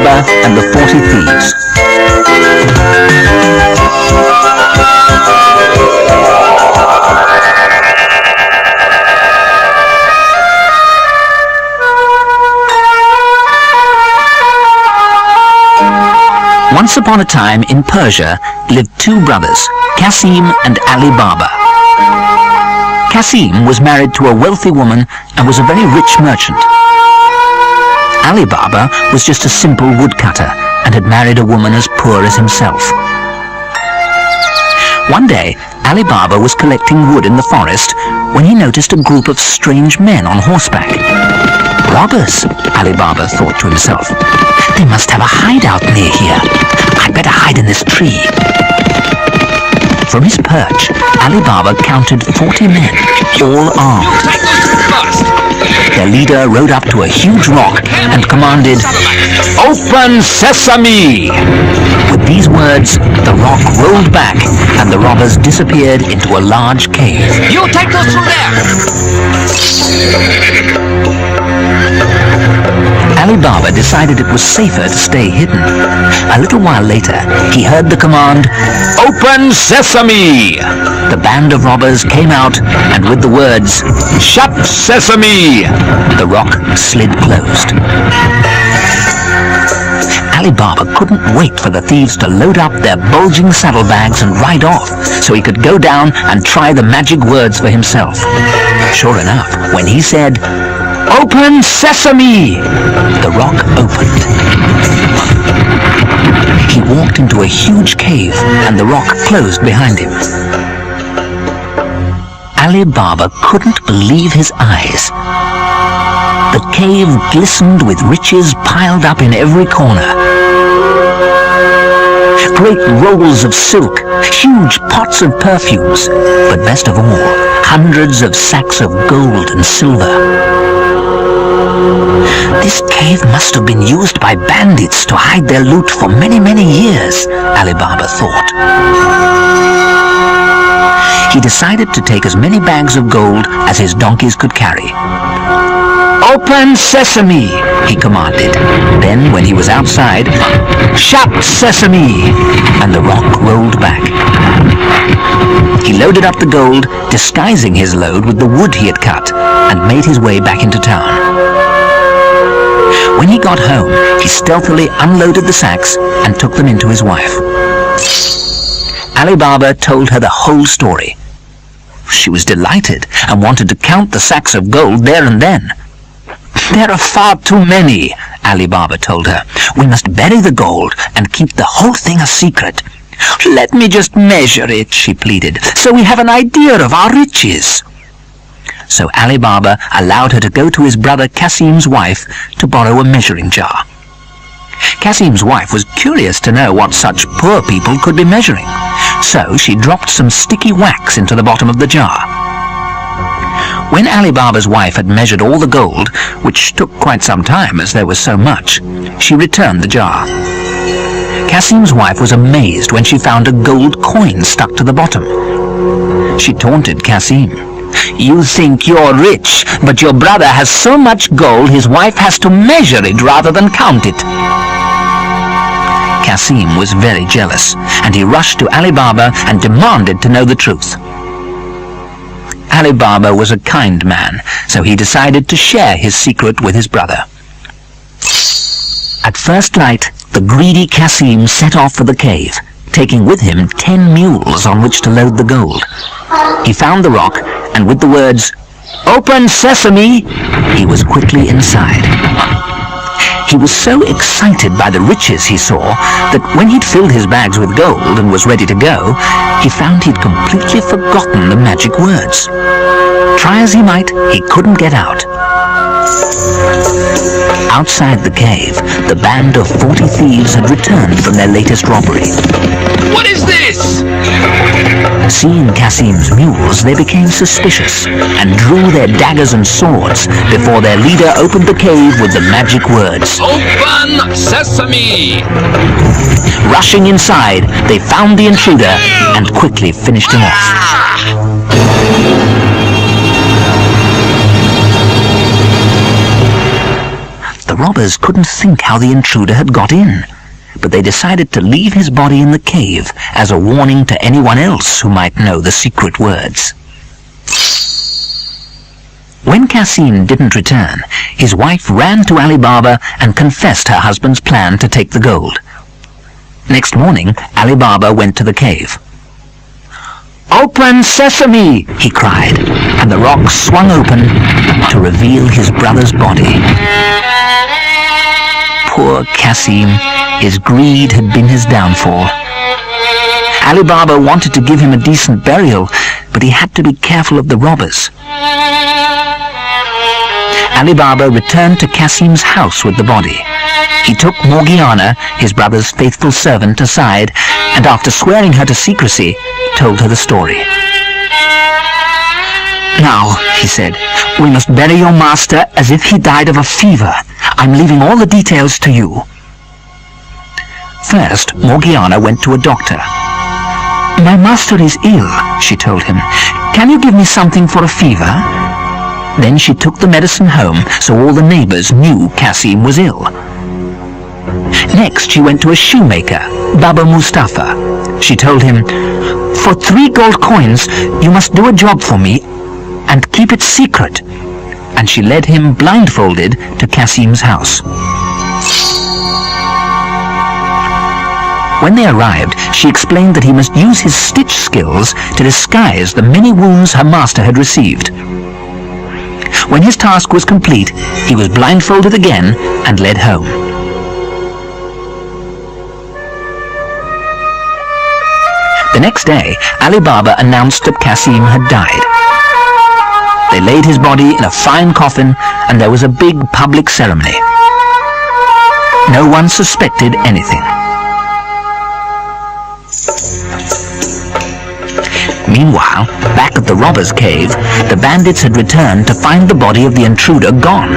Alibaba and the 40 Thieves. Once upon a time in Persia lived two brothers, Qasim and Alibaba. Qasim was married to a wealthy woman and was a very rich merchant. Alibaba was just a simple woodcutter and had married a woman as poor as himself. One day, Alibaba was collecting wood in the forest when he noticed a group of strange men on horseback. Robbers, Alibaba thought to himself. They must have a hideout near here. I'd better hide in this tree. From his perch, Alibaba counted 40 men, all armed. Their leader rode up to a huge rock and commanded, "Open Sesame!" With these words, the rock rolled back and the robbers disappeared into a large cave. You take those through there! Alibaba decided it was safer to stay hidden. A little while later, he heard the command, "Open Sesame!" The band of robbers came out, and with the words, "Shut Sesame!" the rock slid closed. Alibaba couldn't wait for the thieves to load up their bulging saddlebags and ride off, so he could go down and try the magic words for himself. Sure enough, when he said, "Open Sesame!" the rock opened. He walked into a huge cave and the rock closed behind him. Alibaba couldn't believe his eyes. The cave glistened with riches piled up in every corner. Great rolls of silk, huge pots of perfumes, but best of all, hundreds of sacks of gold and silver. This cave must have been used by bandits to hide their loot for many, many years, Alibaba thought. He decided to take as many bags of gold as his donkeys could carry. "Open Sesame!" he commanded. Then, when he was outside, "Shut Sesame!" and the rock rolled back. He loaded up the gold, disguising his load with the wood he had cut, and made his way back into town. When he got home, he stealthily unloaded the sacks and took them into his wife. Alibaba told her the whole story. She was delighted and wanted to count the sacks of gold there and then. "There are far too many," Alibaba told her. "We must bury the gold and keep the whole thing a secret." "Let me just measure it," she pleaded, "so we have an idea of our riches." So Alibaba allowed her to go to his brother Qasim's wife to borrow a measuring jar. Qasim's wife was curious to know what such poor people could be measuring, so she dropped some sticky wax into the bottom of the jar. When Alibaba's wife had measured all the gold, which took quite some time as there was so much, she returned the jar. Qasim's wife was amazed when she found a gold coin stuck to the bottom. She taunted Qasim. "You think you're rich, but your brother has so much gold his wife has to measure it rather than count it." Qasim was very jealous, and he rushed to Alibaba and demanded to know the truth. Alibaba was a kind man, so he decided to share his secret with his brother. At first light, the greedy Qasim set off for the cave, taking with him 10 mules on which to load the gold. He found the rock, and with the words, "Open Sesame!" he was quickly inside. He was so excited by the riches he saw that when he'd filled his bags with gold and was ready to go, he found he'd completely forgotten the magic words. Try as he might, he couldn't get out. Outside the cave, the band of 40 thieves had returned from their latest robbery. "What is this?" Seeing Qasim's mules, they became suspicious and drew their daggers and swords before their leader opened the cave with the magic words. "Open Sesame!" Rushing inside, they found the intruder and quickly finished him off. The The robbers couldn't think how the intruder had got in, but they decided to leave his body in the cave as a warning to anyone else who might know the secret words. When Cassim didn't return, his wife ran to Alibaba and confessed her husband's plan to take the gold. Next morning, Alibaba went to the cave. "Open, Sesame!" he cried, and the rock swung open to reveal his brother's body. Poor Cassim, his greed had been his downfall. Alibaba wanted to give him a decent burial, but he had to be careful of the robbers. Alibaba returned to Cassim's house with the body. He took Morgiana, his brother's faithful servant, aside, and after swearing her to secrecy, told her the story. "Now," he said, "we must bury your master as if he died of a fever. I'm leaving all the details to you." First, Morgiana went to a doctor. "My master is ill," she told him. "Can you give me something for a fever?" Then she took the medicine home so all the neighbors knew Cassim was ill. Next, she went to a shoemaker, Baba Mustafa. She told him, "For 3 gold coins, you must do a job for me and keep it secret." And she led him blindfolded to Cassim's house. When they arrived, she explained that he must use his stitch skills to disguise the many wounds her master had received. When his task was complete, he was blindfolded again and led home. The next day, Alibaba announced that Cassim had died. They laid his body in a fine coffin, and there was a big public ceremony. No one suspected anything. Meanwhile, back at the robbers' cave, the bandits had returned to find the body of the intruder gone.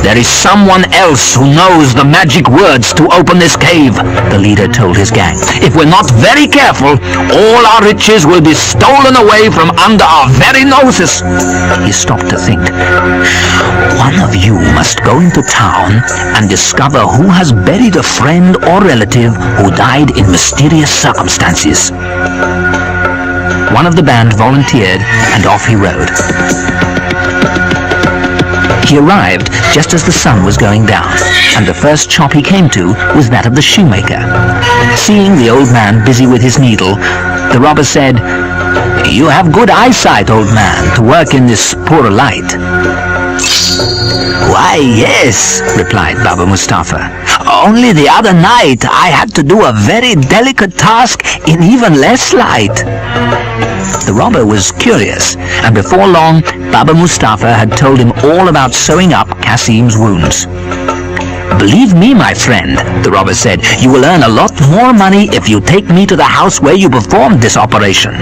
"There is someone else who knows the magic words to open this cave," the leader told his gang. "If we're not very careful, all our riches will be stolen away from under our very noses." He stopped to think. "One of you must go into town and discover who has buried a friend or relative who died in mysterious circumstances." One of the band volunteered, and off he rode. He arrived just as the sun was going down, and the first shop he came to was that of the shoemaker. Seeing the old man busy with his needle, the robber said, "You have good eyesight, old man, to work in this poor light." "Why, yes," replied Baba Mustafa. "Only the other night I had to do a very delicate task in even less light." The robber was curious, and before long, Baba Mustafa had told him all about sewing up Cassim's wounds. "Believe me, my friend," the robber said, "you will earn a lot more money if you take me to the house where you performed this operation."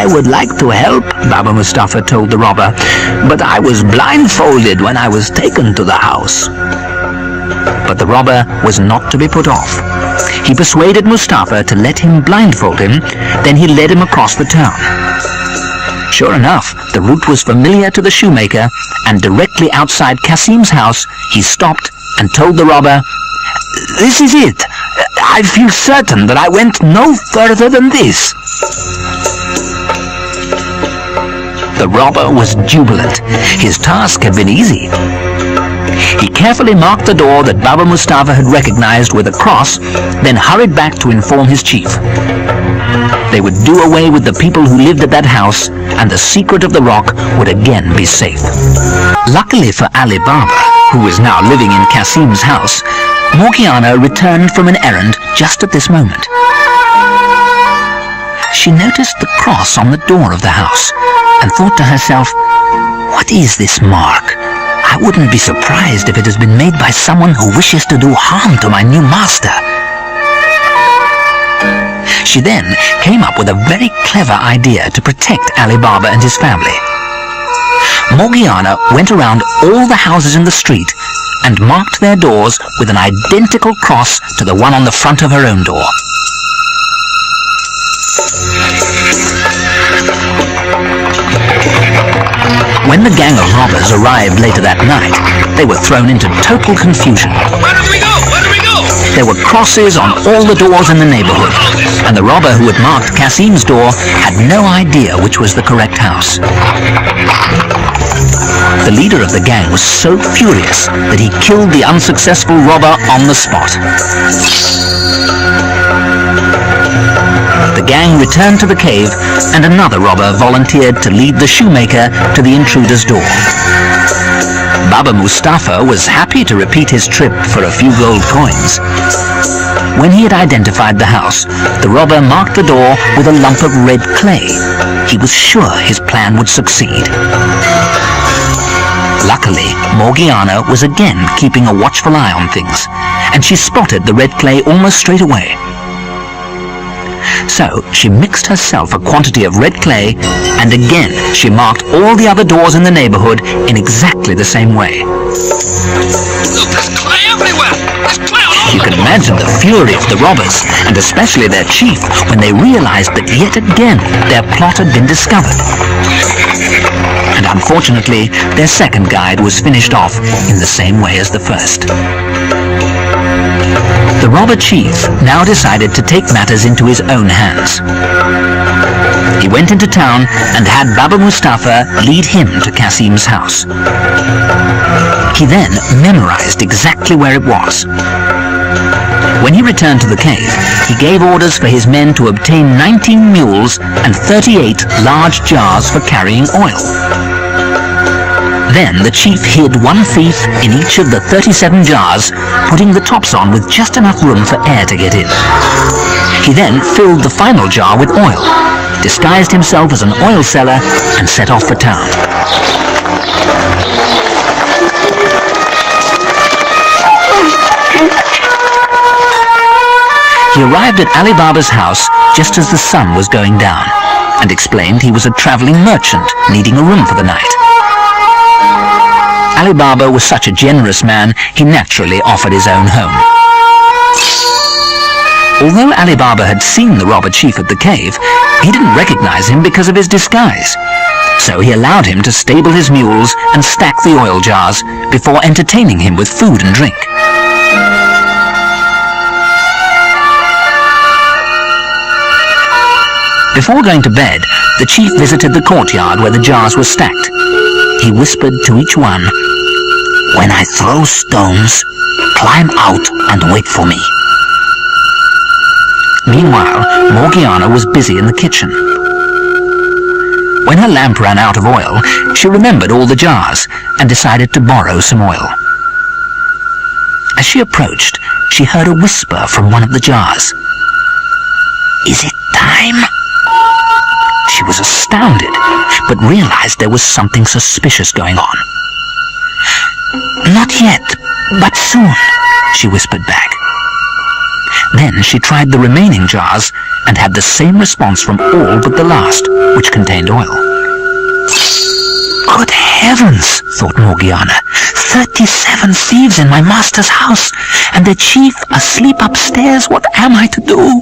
"I would like to help," Baba Mustafa told the robber, "but I was blindfolded when I was taken to the house." But the robber was not to be put off. He persuaded Mustafa to let him blindfold him, then he led him across the town. Sure enough, the route was familiar to the shoemaker, and directly outside Cassim's house, he stopped and told the robber, "This is it. I feel certain that I went no further than this." The robber was jubilant. His task had been easy. He carefully marked the door that Baba Mustafa had recognized with a cross, then hurried back to inform his chief. They would do away with the people who lived at that house, and the secret of the rock would again be safe. Luckily for Alibaba, who was now living in Cassim's house, Morgiana returned from an errand just at this moment. She noticed the cross on the door of the house, and thought to herself, "What is this mark? I wouldn't be surprised if it has been made by someone who wishes to do harm to my new master." She then came up with a very clever idea to protect Alibaba and his family. Morgiana went around all the houses in the street and marked their doors with an identical cross to the one on the front of her own door. When the gang of robbers arrived later that night, they were thrown into total confusion. Where do we go? Where do we go? There were crosses on all the doors in the neighborhood, and the robber who had marked Kasim's door had no idea which was the correct house. The leader of the gang was so furious that he killed the unsuccessful robber on the spot. The gang returned to the cave, and another robber volunteered to lead the shoemaker to the intruder's door. Baba Mustafa was happy to repeat his trip for a few gold coins. When he had identified the house, the robber marked the door with a lump of red clay. He was sure his plan would succeed. Luckily, Morgiana was again keeping a watchful eye on things, and she spotted the red clay almost straight away. So she mixed herself a quantity of red clay, and again she marked all the other doors in the neighborhood in exactly the same way. Look, there's clay everywhere! There's clay all over You can imagine the fury of the robbers, and especially their chief, when they realized that yet again their plot had been discovered. And unfortunately, their second guide was finished off in the same way as the first. The robber chief now decided to take matters into his own hands. He went into town and had Baba Mustafa lead him to Kasim's house. He then memorized exactly where it was. When he returned to the cave, he gave orders for his men to obtain 19 mules and 38 large jars for carrying oil. Then the chief hid one thief in each of the 37 jars, putting the tops on with just enough room for air to get in. He then filled the final jar with oil, disguised himself as an oil seller, and set off for town. He arrived at Alibaba's house just as the sun was going down, and explained he was a traveling merchant needing a room for the night. Alibaba was such a generous man, he naturally offered his own home. Although Alibaba had seen the robber chief at the cave, he didn't recognize him because of his disguise. So he allowed him to stable his mules and stack the oil jars before entertaining him with food and drink. Before going to bed, the chief visited the courtyard where the jars were stacked. He whispered to each one, "When I throw stones, climb out and wait for me." Meanwhile, Morgiana was busy in the kitchen. When her lamp ran out of oil, she remembered all the jars and decided to borrow some oil. As she approached, she heard a whisper from one of the jars. "Is it time?" She was astounded, but realized there was something suspicious going on. "Not yet, but soon," she whispered back. Then she tried the remaining jars and had the same response from all but the last, which contained oil. "Good heavens," thought Morgiana, 37 thieves in my master's house, and the chief asleep upstairs. What am I to do?"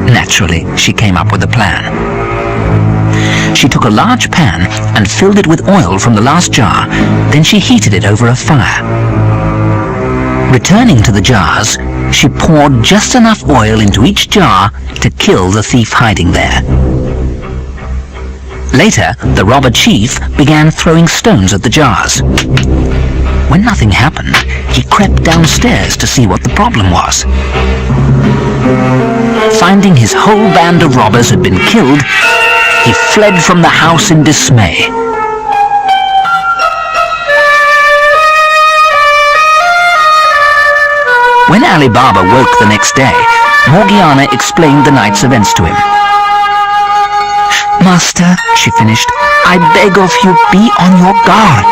Naturally, she came up with a plan. She took a large pan and filled it with oil from the last jar, then she heated it over a fire. Returning to the jars, she poured just enough oil into each jar to kill the thief hiding there. Later, the robber chief began throwing stones at the jars. When nothing happened, he crept downstairs to see what the problem was. Finding his whole band of robbers had been killed, he fled from the house in dismay. When Alibaba woke the next day, Morgiana explained the night's events to him. "Master," she finished, "I beg of you, be on your guard."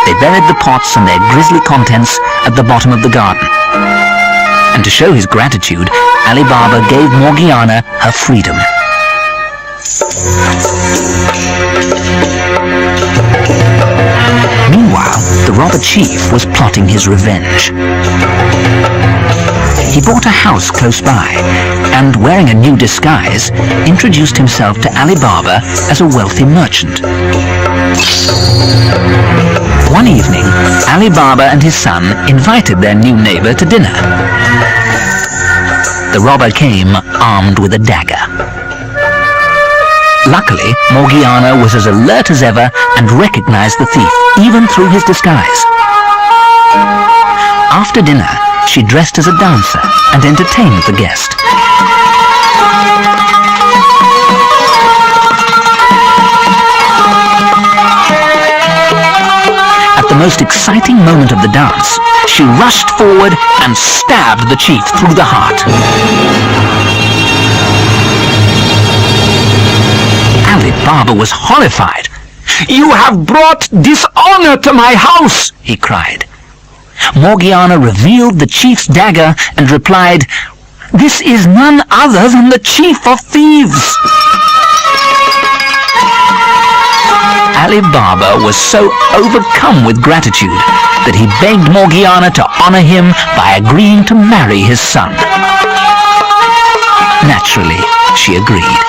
They buried the pots and their grisly contents at the bottom of the garden. And to show his gratitude, Alibaba gave Morgiana her freedom. Meanwhile, the robber chief was plotting his revenge. He bought a house close by, and wearing a new disguise, introduced himself to Alibaba as a wealthy merchant. One evening, Alibaba and his son invited their new neighbor to dinner. The robber came armed with a dagger. Luckily, Morgiana was as alert as ever and recognized the thief, even through his disguise. After dinner, she dressed as a dancer and entertained the guest. At the most exciting moment of the dance, she rushed forward and stabbed the chief through the heart. Alibaba was horrified. "You have brought dishonor to my house," he cried. Morgiana revealed the chief's dagger and replied, "This is none other than the chief of thieves." Alibaba was so overcome with gratitude that he begged Morgiana to honor him by agreeing to marry his son. Naturally, she agreed.